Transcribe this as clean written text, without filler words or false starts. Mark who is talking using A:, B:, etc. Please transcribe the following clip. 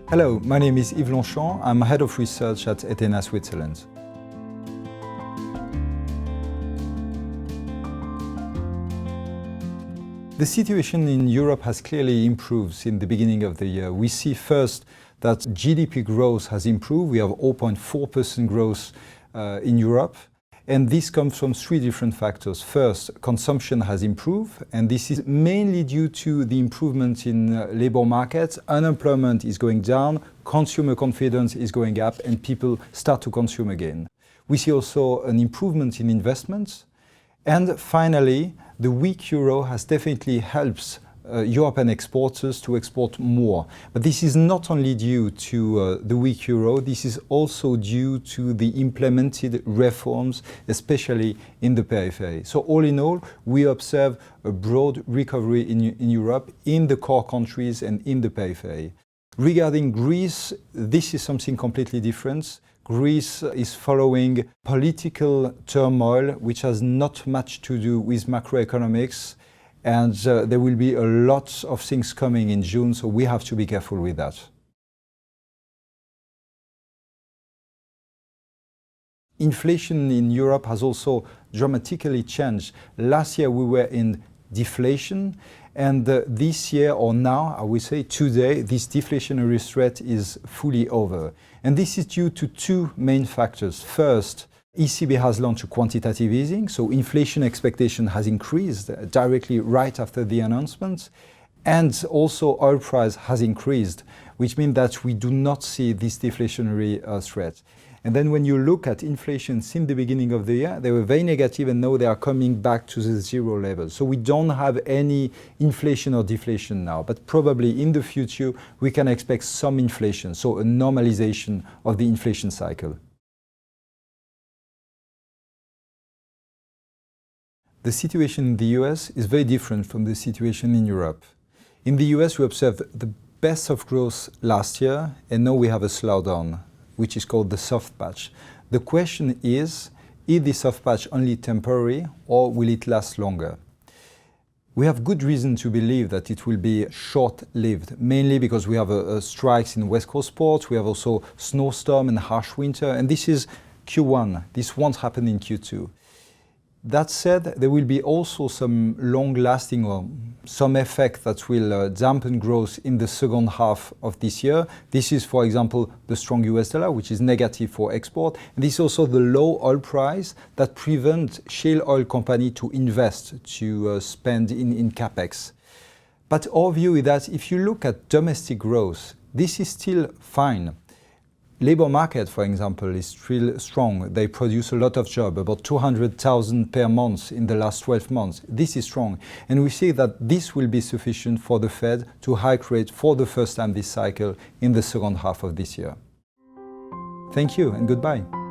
A: Hello, my name is Yves Longchamp. I'm Head of Research at Ethena Switzerland. The situation in Europe has clearly improved since the beginning of the year. We see first that GDP growth has improved. We have 0.4% growth in Europe. And this comes from three different factors. First, consumption has improved, and this is mainly due to the improvement in labor markets. Unemployment is going down, consumer confidence is going up, and people start to consume again. We see also an improvement in investments. And finally, the weak euro has definitely helped European exporters to export more. But this is not only due to the weak euro, this is also due to the implemented reforms, especially in the periphery. So all in all, we observe a broad recovery in Europe, in the core countries and in the periphery. Regarding Greece, this is something completely different. Greece is following political turmoil, which has not much to do with macroeconomics. And there will be a lot of things coming in June, so we have to be careful with that. Inflation in Europe has also dramatically changed. Last year we were in deflation, and this year, or now, I would say today, this deflationary threat is fully over. And this is due to two main factors. First, ECB has launched quantitative easing, so inflation expectation has increased directly right after the announcement. And also oil price has increased, which means that we do not see this deflationary threat. And then when you look at inflation since the beginning of the year, they were very negative, and now they are coming back to the zero level. So we don't have any inflation or deflation now, but probably in the future we can expect some inflation, so a normalization of the inflation cycle. The situation in the US is very different from the situation in Europe. In the US, we observed the best of growth last year, and now we have a slowdown, which is called the soft patch. The question is this soft patch only temporary, or will it last longer? We have good reason to believe that it will be short-lived, mainly because we have strikes in West Coast ports, we have also snowstorm and harsh winter, and this is Q1. This won't happen in Q2. That said, there will be also some long-lasting or some effect that will dampen growth in the second half of this year. This is, for example, the strong US dollar, which is negative for export. And this is also the low oil price that prevents shale oil companies to invest, to spend in capex. But our view is that if you look at domestic growth, this is still fine. Labor market, for example, is still strong. They produce a lot of jobs, about 200,000 per month in the last 12 months. This is strong. And we see that this will be sufficient for the Fed to hike rate for the first time this cycle in the second half of this year. Thank you and goodbye.